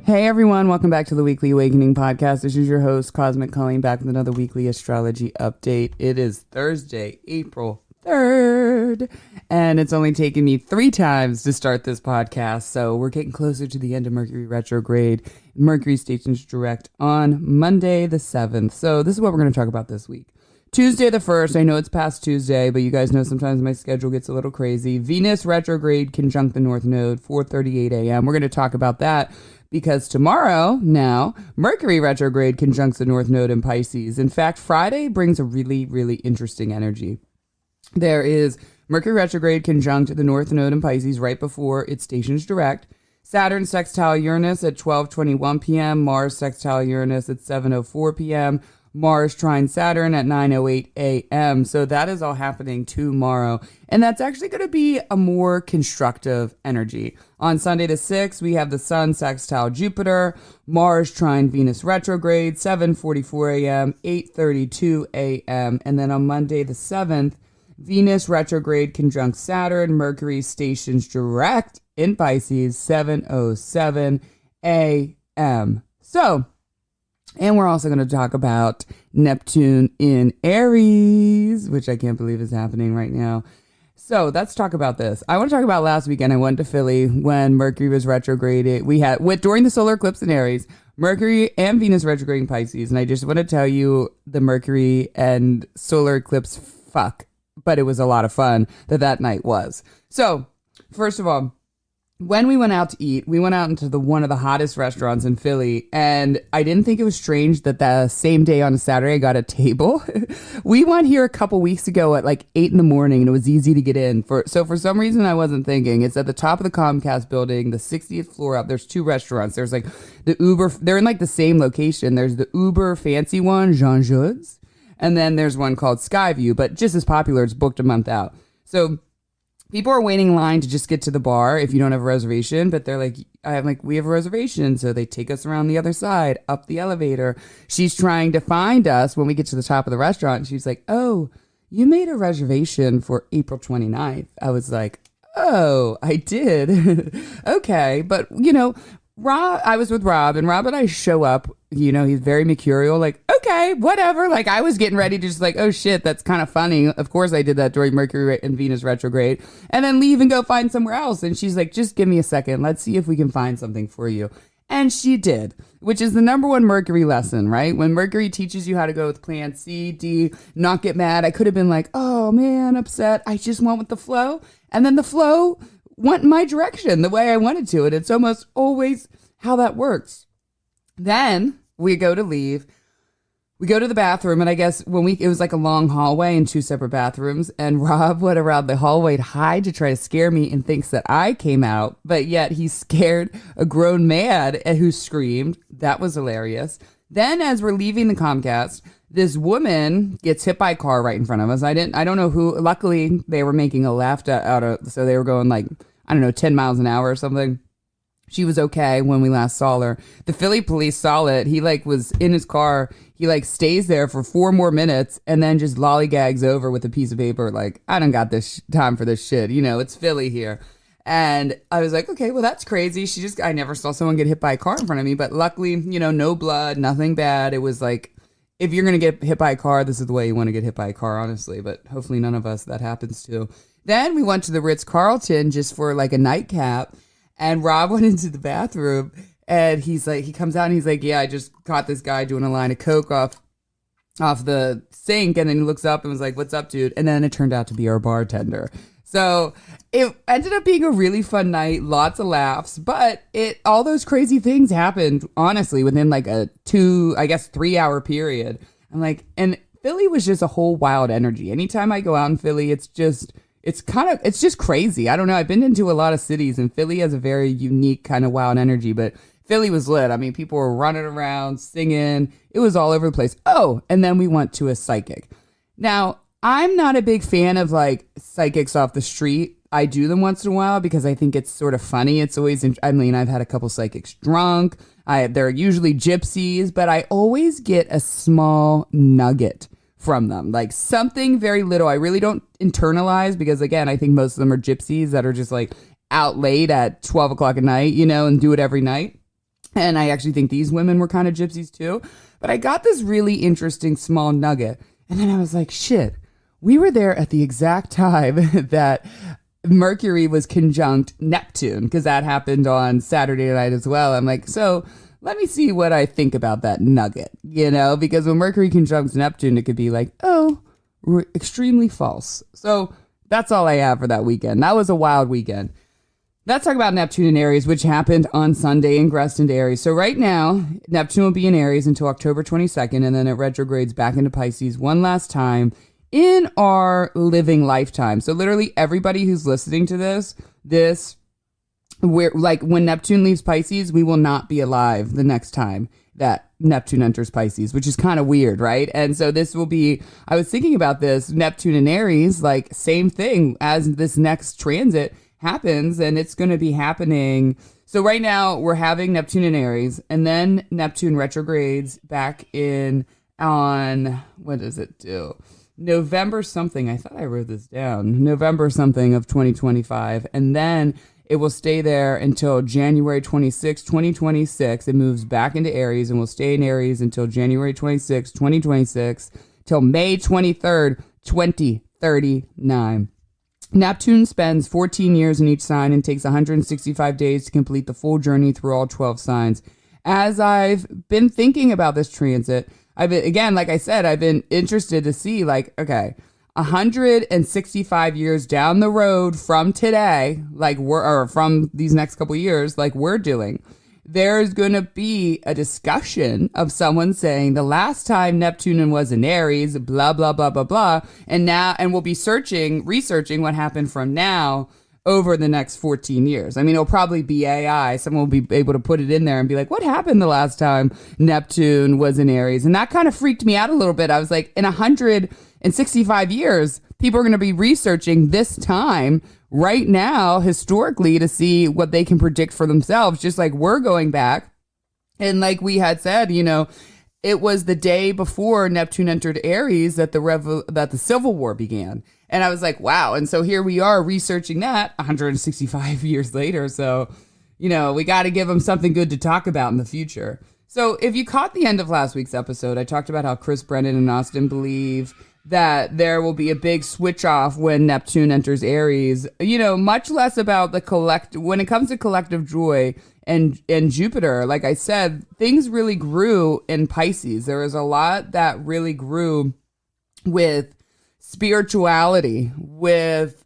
Hey everyone, welcome back to the Weekly Awakening Podcast. This is your host, Cosmic Colleen, back with another weekly astrology update. It is Thursday, April 3rd, and it's only taken me 3 times to start this podcast, so we're getting closer to the end of Mercury retrograde. Mercury stations direct on Monday the 7th, so this is what we're going to talk about this week. Tuesday the 1st, I know it's past Tuesday, but you guys know sometimes my schedule gets a little crazy. Venus retrograde conjunct the North Node, 4:38 a.m. We're going to talk about that because tomorrow, now, Mercury retrograde conjuncts the North Node in Pisces. In fact, Friday brings a really, really interesting energy. There is Mercury retrograde conjunct the North Node in Pisces right before it stations direct. Saturn sextile Uranus at 12:21 p.m. Mars sextile Uranus at 7:04 p.m. Mars trine Saturn at 9:08 a.m. So that is all happening tomorrow. And that's actually going to be a more constructive energy. On Sunday the 6th, we have the Sun sextile Jupiter, Mars trine Venus retrograde, 7:44 a.m., 8:32 a.m. And then on Monday the 7th, Venus retrograde conjunct Saturn, Mercury stations direct in Pisces, 7:07 a.m. So, and we're also going to talk about Neptune in Aries, which I can't believe is happening right now. So let's talk about this. I want to talk about last weekend. I went to Philly when Mercury was retrograded. During the solar eclipse in Aries, Mercury and Venus retrograde in Pisces. And I just want to tell you the Mercury and solar eclipse fuck. But it was a lot of fun that night was. So, first of all, when we went out to eat, we went out into one of the hottest restaurants in Philly, and I didn't think it was strange that the same day on a Saturday I got a table. We went here a couple weeks ago at like 8 in the morning, and it was easy to get in. So for some reason I wasn't thinking. It's at the top of the Comcast building, the 60th floor up. There's 2 restaurants. There's like the Uber, they're in like the same location. There's the Uber fancy one, Jean Jaud's, and then there's one called Skyview, but just as popular, it's booked a month out. So people are waiting in line to just get to the bar if you don't have a reservation, but they're like, we have a reservation. So they take us around the other side, up the elevator. She's trying to find us when we get to the top of the restaurant. She's like, oh, you made a reservation for April 29th. I was like, oh, I did. Okay. But, I was with Rob, and Rob and I show up, he's very mercurial, like, okay, whatever. Like, I was getting ready to just like, oh shit, that's kind of funny. Of course I did that during Mercury and Venus retrograde, and then leave and go find somewhere else. And she's like, just give me a second. Let's see if we can find something for you. And she did, which is the number one Mercury lesson, right? When Mercury teaches you how to go with plan C, D, not get mad. I could have been like, oh man, upset. I just went with the flow. And then the flow went in my direction the way I wanted to. And it's almost always how that works. Then we go to leave. We go to the bathroom, and I guess it was like a long hallway and 2 separate bathrooms, and Rob went around the hallway to hide to try to scare me and thinks that I came out, but yet he scared a grown man who screamed. That was hilarious. Then as we're leaving the Comcast, this woman gets hit by a car right in front of us. I don't know who. Luckily, they were making a left so they were going like, 10 miles an hour or something. She was okay when we last saw her. The Philly police saw it. He was in his car. He stays there for 4 more minutes and then just lollygags over with a piece of paper. Like, I don't got this time for this shit. It's Philly here. And I was like, okay, well, that's crazy. I never saw someone get hit by a car in front of me, but luckily, no blood, nothing bad. It was like, if you're going to get hit by a car, this is the way you want to get hit by a car, honestly, but hopefully none of us that happens to. Then we went to the Ritz-Carlton just for like a nightcap. And Rob went into the bathroom, and he comes out and he's like, yeah, I just caught this guy doing a line of coke off the sink. And then he looks up and was like, what's up, dude? And then it turned out to be our bartender. So it ended up being a really fun night, lots of laughs, but all those crazy things happened, honestly, within like a 3-hour period. I'm like, and Philly was just a whole wild energy. Anytime I go out in Philly, it's just crazy. I don't know. I've been into a lot of cities, and Philly has a very unique kind of wild energy, but Philly was lit. I mean, people were running around, singing. It was all over the place. Oh, and then we went to a psychic. Now, I'm not a big fan of like psychics off the street. I do them once in a while because I think it's sort of funny. It's always, I've had a couple psychics drunk. They're usually gypsies, but I always get a small nugget from them, like something very little. I really don't internalize because, again, I think most of them are gypsies that are just like out late at 12 o'clock at night, and do it every night. And I actually think these women were kind of gypsies too. But I got this really interesting small nugget. And then I was like, shit, we were there at the exact time that Mercury was conjunct Neptune, because that happened on Saturday night as well. I'm like, so let me see what I think about that nugget, because when Mercury conjuncts Neptune, it could be like, oh, we're extremely false. So that's all I have for that weekend. That was a wild weekend. Let's talk about Neptune in Aries, which happened on Sunday, ingressed into Aries. So right now, Neptune will be in Aries until October 22nd, and then it retrogrades back into Pisces one last time in our living lifetime. So literally everybody who's listening to this, we're like, when Neptune leaves Pisces, we will not be alive the next time that Neptune enters Pisces, which is kind of weird, right? And so this will be, I was thinking about this, Neptune in Aries, like same thing as this next transit happens, and it's going to be happening. So right now we're having Neptune in Aries, and then Neptune retrogrades back in on, what does it do? November something. I thought I wrote this down. November something of 2025. And then it will stay there until January 26, 2026. It moves back into Aries and will stay in Aries until January 26, 2026, till May 23rd, 2039. Neptune spends 14 years in each sign and takes 165 days to complete the full journey through all 12 signs. As I've been thinking about this transit, again, like I said, I've been interested to see, like, okay, 165 years down the road from today, or from these next couple of years, like we're doing, there's going to be a discussion of someone saying the last time Neptune was in Aries, blah, blah, blah, blah, blah. And we'll be researching what happened from now over the next 14 years. I mean, it'll probably be AI. Someone will be able to put it in there and be like, what happened the last time Neptune was in Aries? And that kind of freaked me out a little bit. I was like, in 165 years, people are going to be researching this time right now, historically, to see what they can predict for themselves, just like we're going back. And like we had said, it was the day before Neptune entered Aries that the Civil War began. And I was like, wow. And so here we are researching that 165 years later. So, we got to give them something good to talk about in the future. So if you caught the end of last week's episode, I talked about how Chris Brennan and Austin believe that there will be a big switch off when Neptune enters Aries, much less about when it comes to collective joy and Jupiter. Like I said, things really grew in Pisces. There was a lot that really grew with spirituality, with,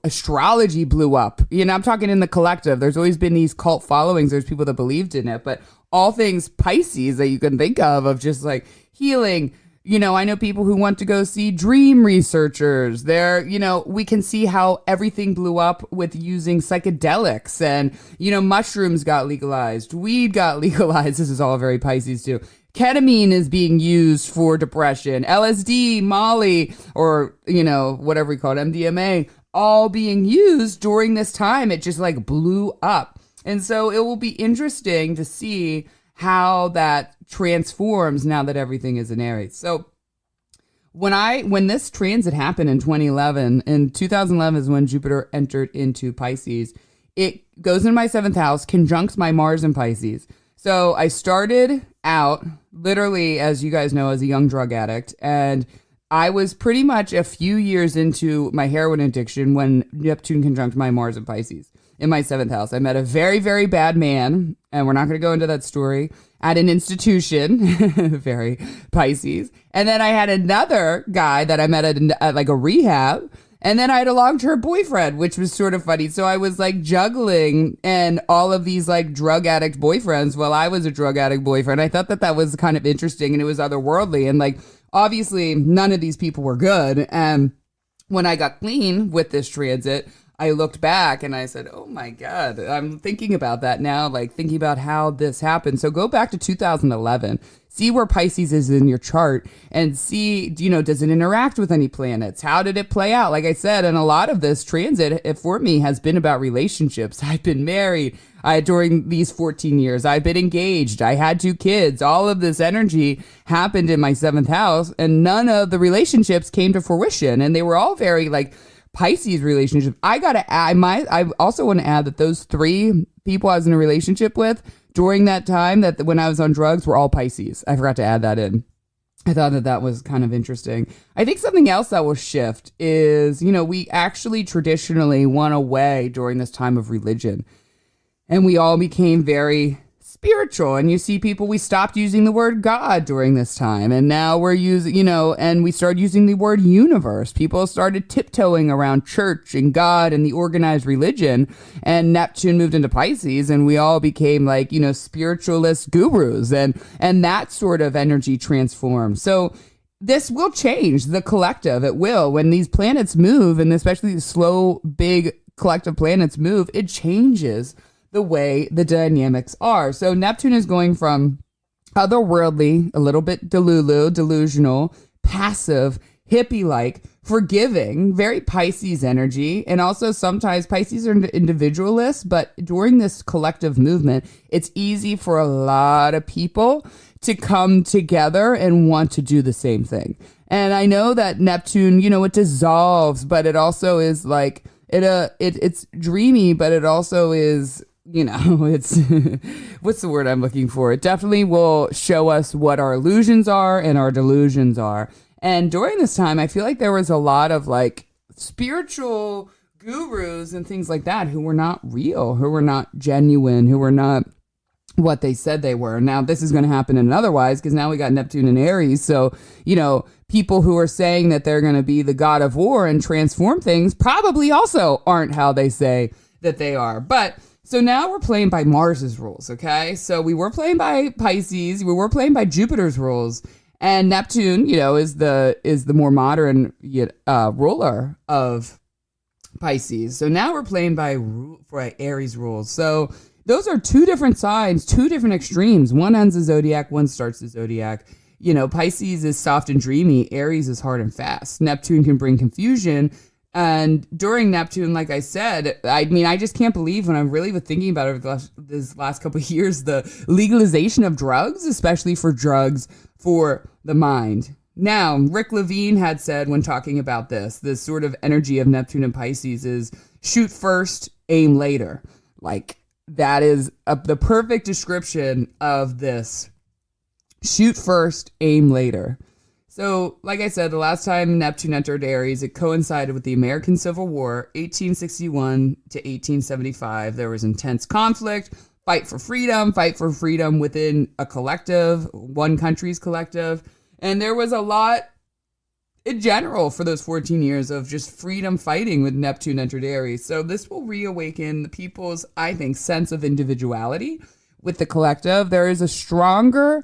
astrology blew up. I'm talking in the collective. There's always been these cult followings. There's people that believed in it, but all things Pisces that you can think of just like healing. I know people who want to go see dream researchers. We can see how everything blew up with using psychedelics, and, mushrooms got legalized. Weed got legalized. This is all very Pisces too. Ketamine is being used for depression. LSD, Molly, or, whatever we call it, MDMA, all being used during this time. It just like blew up. And so it will be interesting to see how that transforms now that everything is in Aries. So when this transit happened in 2011 is when Jupiter entered into Pisces. It goes into my 7th house, conjuncts my Mars in Pisces. So I started out literally, as you guys know, as a young drug addict, and I was pretty much a few years into my heroin addiction when Neptune conjunct my Mars in Pisces in my 7th house. I met a very, very bad man, and we're not going to go into that story, at an institution, very Pisces. And then I had another guy that I met at like a rehab. And then I had a long-term boyfriend, which was sort of funny. So I was like juggling and all of these like drug addict boyfriends while I was a drug addict boyfriend. I thought that was kind of interesting, and it was otherworldly. And like, obviously none of these people were good. And when I got clean with this transit, I looked back and I said, oh my God, I'm thinking about that now, like thinking about how this happened. So go back to 2011, see where Pisces is in your chart and see, does it interact with any planets? How did it play out? Like I said, and a lot of this transit for me has been about relationships. I've been married during these 14 years. I've been engaged. I had 2 kids. All of this energy happened in my 7th house, and none of the relationships came to fruition. And they were all very like Pisces relationships. I also want to add that those 3 people I was in a relationship with during that time that when I was on drugs were all Pisces. I forgot to add that in. I thought that was kind of interesting. I think something else that will shift is, we actually traditionally went away during this time of religion. And we all became very spiritual. And you see people, we stopped using the word God during this time. And now we're using, and we started using the word universe. People started tiptoeing around church and God and the organized religion. And Neptune moved into Pisces and we all became like, spiritualist gurus. And that sort of energy transformed. So this will change the collective. It will. When these planets move, and especially the slow, big collective planets move, it changes the way the dynamics are. So Neptune is going from otherworldly, a little bit delusional, passive, hippie-like, forgiving, very Pisces energy. And also sometimes Pisces are individualists, but during this collective movement, it's easy for a lot of people to come together and want to do the same thing. And I know that Neptune, it dissolves, but it also is like, it's dreamy, but it also is, it's what's the word I'm looking for? It definitely will show us what our illusions are and our delusions are. And during this time, I feel like there was a lot of like spiritual gurus and things like that who were not real, who were not genuine, who were not what they said they were. Now, this is going to happen in otherwise because now we got Neptune and Aries. So, people who are saying that they're going to be the god of war and transform things probably also aren't how they say that they are. But so now we're playing by Mars's rules, okay? So we were playing by Pisces, we were playing by Jupiter's rules, and Neptune, is the more modern ruler of Pisces. So now we're playing by Aries rules. So those are two different signs, two different extremes. One ends the zodiac, one starts the zodiac. Pisces is soft and dreamy, Aries is hard and fast. Neptune can bring confusion. And during Neptune, like I said, I just can't believe when I'm really thinking about it over this last couple of years, the legalization of drugs, especially for drugs for the mind. Now, Rick Levine had said when talking about this sort of energy of Neptune and Pisces is shoot first, aim later. Like that is the perfect description of this. Shoot first, aim later. So, like I said, the last time Neptune entered Aries, it coincided with the American Civil War, 1861 to 1875. There was intense conflict, fight for freedom within a collective, one country's collective. And there was a lot in general for those 14 years of just freedom fighting with Neptune entered Aries. So this will reawaken the people's, I think, sense of individuality with the collective. There is a stronger...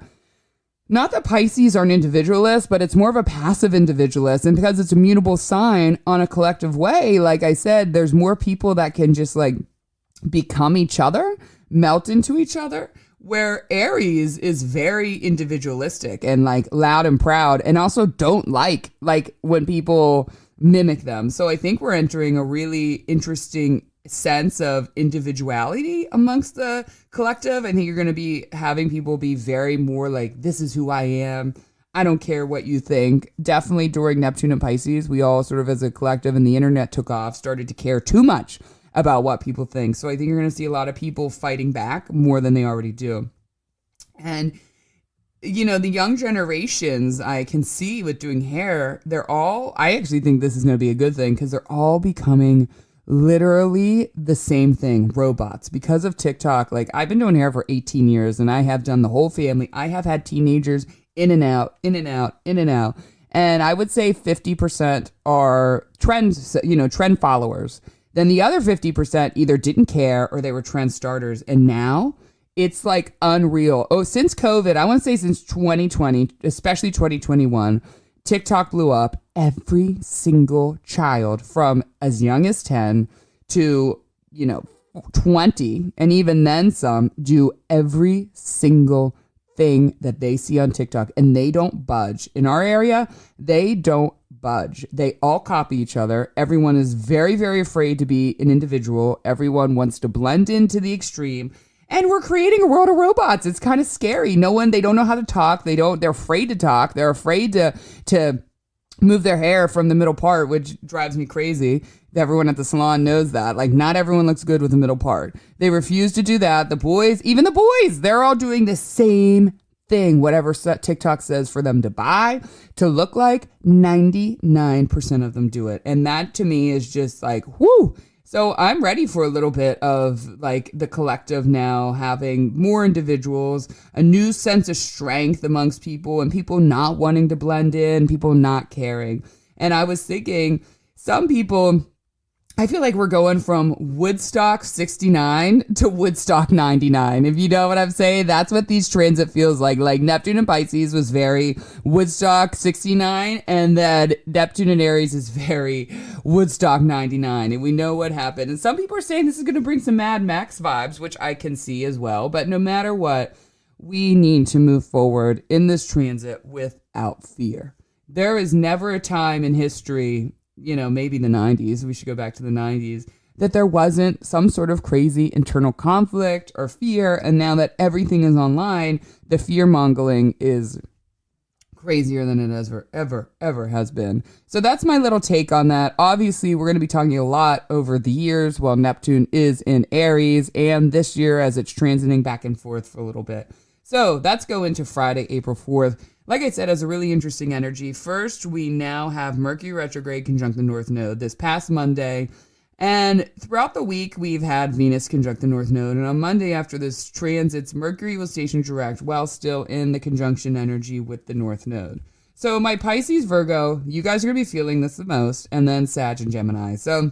Not that Pisces aren't individualists, but it's more of a passive individualist. And because it's a mutable sign on a collective way, like I said, there's more people that can just like become each other, melt into each other, where Aries is very individualistic and like loud and proud and also don't like when people mimic them. So I think we're entering a really interesting sense of individuality amongst the collective. I think you're going to be having people be very more like, this is who I am. I don't care what you think. Definitely during Neptune and Pisces, we all sort of as a collective and the internet took off, started to care too much about what people think. So I think you're going to see a lot of people fighting back more than they already do. And the young generations I can see with doing hair, I actually think this is going to be a good thing because they're all becoming literally the same thing, robots, because of TikTok. Like I've been doing hair for 18 years and I have done the whole family. I have had teenagers in and out. And I would say 50% are trend followers. Then the other 50% either didn't care or they were trend starters. And now it's like unreal. Oh, since COVID, I want to say since 2020, especially 2021, TikTok blew up. Every single child from as young as 10 to, 20, and even then some, do every single thing that they see on TikTok, and they don't budge. In our area, they don't budge. They all copy each other. Everyone is very, very afraid to be an individual. Everyone wants to blend into the extreme. And we're creating a world of robots. It's kind of scary. They don't know how to talk. They're afraid to talk. They're afraid to move their hair from the middle part, which drives me crazy. Everyone at the salon knows that. Like, not everyone looks good with the middle part. They refuse to do that. The boys, even the boys, they're all doing the same thing. Whatever TikTok says for them to buy, to look like, 99% of them do it. And that to me is just like, whoo. So I'm ready for a little bit of like the collective now having more individuals, a new sense of strength amongst people, and people not wanting to blend in, people not caring. And I was thinking, some people, I feel like we're going from Woodstock 69 to Woodstock 99. If you know what I'm saying, that's what these transit feels like. Like Neptune and Pisces was very Woodstock 69, and then Neptune and Aries is very Woodstock 99. And we know what happened. And some people are saying this is going to bring some Mad Max vibes, which I can see as well. But no matter what, we need to move forward in this transit without fear. There is never a time in history, maybe the 90s, we should go back to the 90s, that there wasn't some sort of crazy internal conflict or fear. And now that everything is online, the fear mongering is crazier than it ever has been. So that's my little take on that. Obviously, we're going to be talking a lot over the years while Neptune is in Aries, and this year as it's transiting back and forth for a little bit. So let's go into Friday, April 4th. Like I said, has a really interesting energy. First, we now have Mercury retrograde conjunct the North Node this past Monday. And throughout the week, we've had Venus conjunct the North Node. And on Monday, after this transits, Mercury will station direct while still in the conjunction energy with the North Node. So my Pisces, Virgo, you guys are going to be feeling this the most. And then Sag and Gemini. So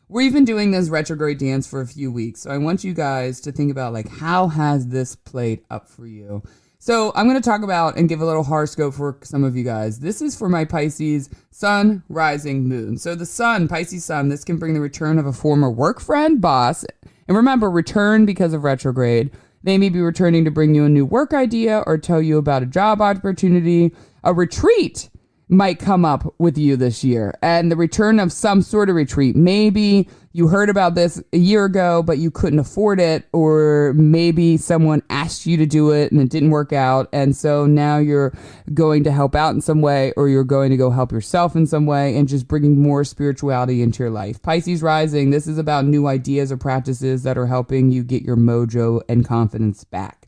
we've been doing this retrograde dance for a few weeks. So I want you guys to think about, like, how has this played up for you? So I'm going to talk about and give a little horoscope for some of you guys. This is for my Pisces sun, rising, moon. So the sun, Pisces sun, this can bring the return of a former work friend, boss. And remember, return because of retrograde. They may be returning to bring you a new work idea or tell you about a job opportunity. A retreat might come up with you this year, and the return of some sort of retreat. Maybe you heard about this a year ago, but you couldn't afford it, or maybe someone asked you to do it and it didn't work out, and so now you're going to help out in some way, or you're going to go help yourself in some way, and just bringing more spirituality into your life. Pisces rising, this is about new ideas or practices that are helping you get your mojo and confidence back.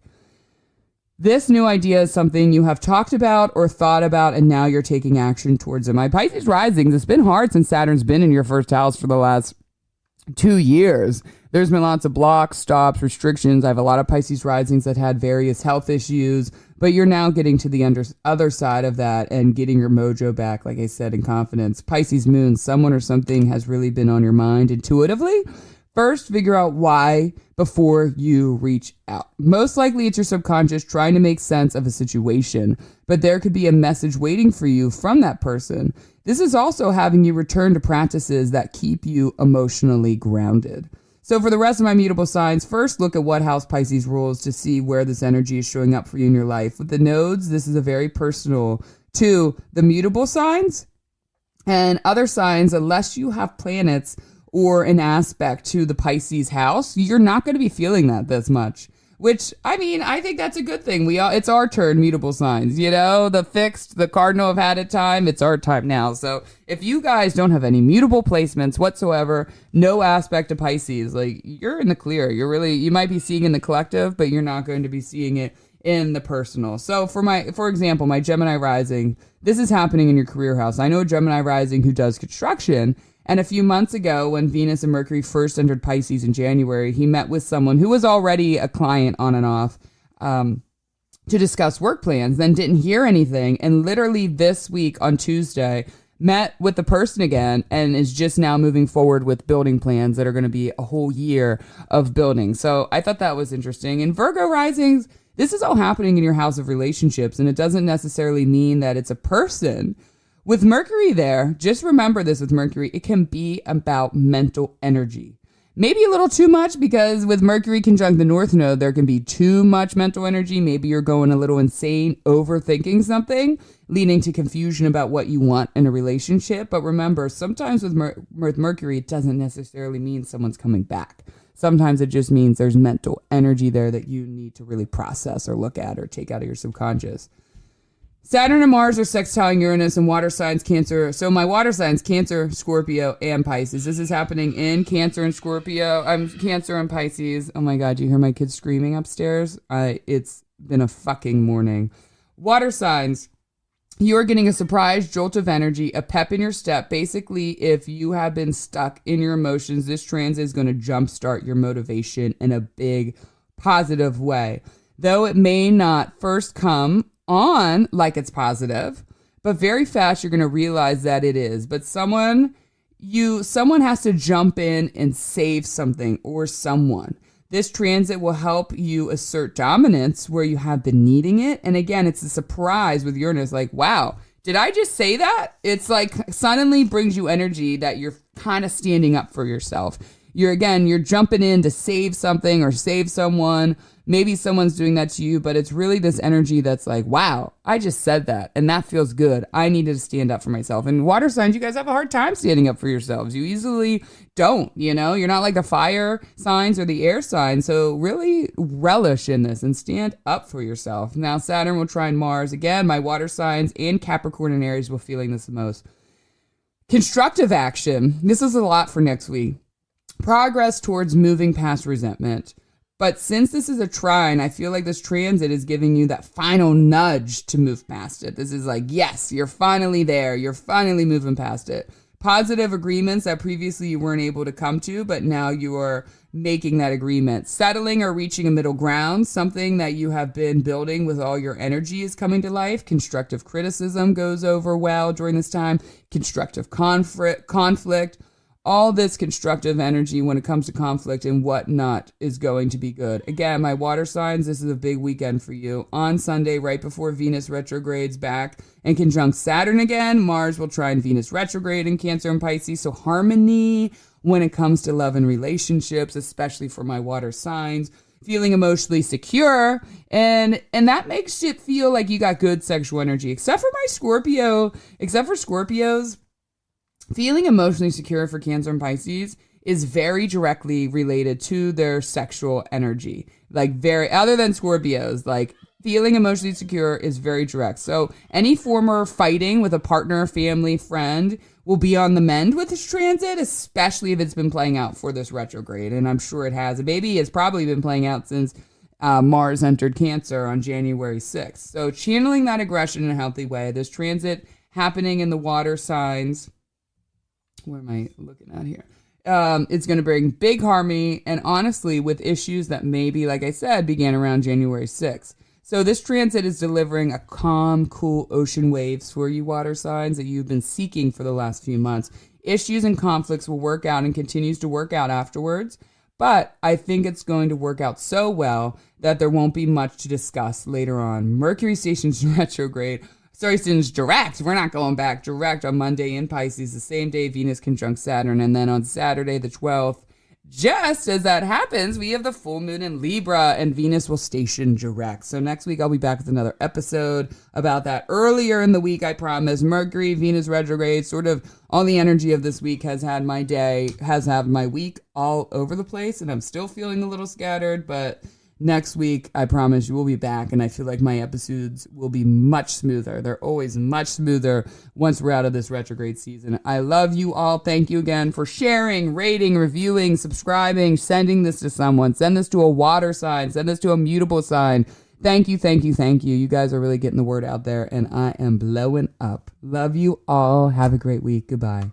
This new idea is something you have talked about or thought about, and now you're taking action towards it. My Pisces risings, it's been hard since Saturn's been in your first house for the last 2 years. There's been lots of blocks, stops, restrictions. I have a lot of Pisces risings that had various health issues, but you're now getting to the other side of that and getting your mojo back, like I said, in confidence. Pisces moon, someone or something has really been on your mind intuitively. First, figure out why before you reach out. Most likely it's your subconscious trying to make sense of a situation, but there could be a message waiting for you from that person. This is also having you return to practices that keep you emotionally grounded. So for the rest of my mutable signs, first look at what house Pisces rules to see where this energy is showing up for you in your life. With the nodes, this is a very personal to the mutable signs and other signs, unless you have planets or an aspect to the Pisces house, you're not going to be feeling that this much. Which, I mean, I think that's a good thing. It's our turn, mutable signs. The fixed, the cardinal have had it time. It's our time now. So if you guys don't have any mutable placements whatsoever, no aspect of Pisces, like, you're in the clear. You might be seeing in the collective, but you're not going to be seeing it in the personal. So for example, my Gemini rising, this is happening in your career house. I know a Gemini rising who does construction. And a few months ago, when Venus and Mercury first entered Pisces in January, he met with someone who was already a client on and off to discuss work plans, then didn't hear anything. And literally this week on Tuesday, met with the person again and is just now moving forward with building plans that are going to be a whole year of building. So I thought that was interesting. And Virgo risings, this is all happening in your house of relationships, and it doesn't necessarily mean that it's a person. With Mercury there, just remember this with Mercury, it can be about mental energy. Maybe a little too much, because with Mercury conjunct the North Node, there can be too much mental energy. Maybe you're going a little insane, overthinking something, leading to confusion about what you want in a relationship. But remember, sometimes with Mercury, it doesn't necessarily mean someone's coming back. Sometimes it just means there's mental energy there that you need to really process or look at or take out of your subconscious. Saturn and Mars are sextiling Uranus and water signs Cancer. So my water signs Cancer, Scorpio, and Pisces. This is happening in Cancer and Scorpio. I'm Cancer and Pisces. Oh my God, you hear my kids screaming upstairs? It's been a fucking morning. Water signs. You are getting a surprise jolt of energy, a pep in your step. Basically, if you have been stuck in your emotions, this transit is going to jumpstart your motivation in a big positive way. Though it may not first come on like it's positive, but very fast you're going to realize that it is. But someone has to jump in and save something or someone. This transit will help you assert dominance where you have been needing it. And again, it's a surprise with Uranus, like, wow, did I just say that? It's like suddenly brings you energy that you're kind of standing up for yourself. You're jumping in to save something or save someone. Maybe someone's doing that to you, but it's really this energy that's like, wow, I just said that and that feels good. I needed to stand up for myself. And water signs, you guys have a hard time standing up for yourselves. You easily don't, you're not like the fire signs or the air signs. So really relish in this and stand up for yourself. Now Saturn will trine Mars. Again, my water signs and Capricorn and Aries will feeling this the most. Constructive action. This is a lot for next week. Progress towards moving past resentment. But since this is a trine, I feel like this transit is giving you that final nudge to move past it. This is like, yes, you're finally there. You're finally moving past it. Positive agreements that previously you weren't able to come to, but now you are making that agreement. Settling or reaching a middle ground, something that you have been building with all your energy is coming to life. Constructive criticism goes over well during this time. Constructive conflict. All this constructive energy when it comes to conflict and whatnot is going to be good. Again, my water signs, this is a big weekend for you. On Sunday, right before Venus retrogrades back and conjunct Saturn again, Mars will trine Venus retrograde in Cancer and Pisces. So harmony when it comes to love and relationships, especially for my water signs. Feeling emotionally secure, and that makes it feel like you got good sexual energy, except for Scorpios. Feeling emotionally secure for Cancer and Pisces is very directly related to their sexual energy. Other than Scorpios, feeling emotionally secure is very direct. So any former fighting with a partner, family, friend will be on the mend with this transit, especially if it's been playing out for this retrograde. And I'm sure it has. Maybe it's probably been playing out since Mars entered Cancer on January 6th. So channeling that aggression in a healthy way. This transit happening in the water signs. What am I looking at here? It's going to bring big harmony and honestly with issues that maybe, like I said, began around January 6th. So this transit is delivering a calm, cool ocean waves for you water signs that you've been seeking for the last few months. Issues and conflicts will work out and continues to work out afterwards. But I think it's going to work out so well that there won't be much to discuss later on. Mercury stations retrograde. Stations direct. We're not going back. Direct on Monday in Pisces, the same day Venus conjunct Saturn. And then on Saturday, the 12th, just as that happens, we have the full moon in Libra and Venus will station direct. So next week, I'll be back with another episode about that. Earlier in the week, I promise, Mercury, Venus retrograde, sort of all the energy of this week has had my week all over the place. And I'm still feeling a little scattered, but next week, I promise you we'll be back, and I feel like my episodes will be much smoother. They're always much smoother once we're out of this retrograde season. I love you all. Thank you again for sharing, rating, reviewing, subscribing, sending this to someone. Send this to a water sign. Send this to a mutable sign. Thank you, thank you, thank you. You guys are really getting the word out there, and I am blowing up. Love you all. Have a great week. Goodbye.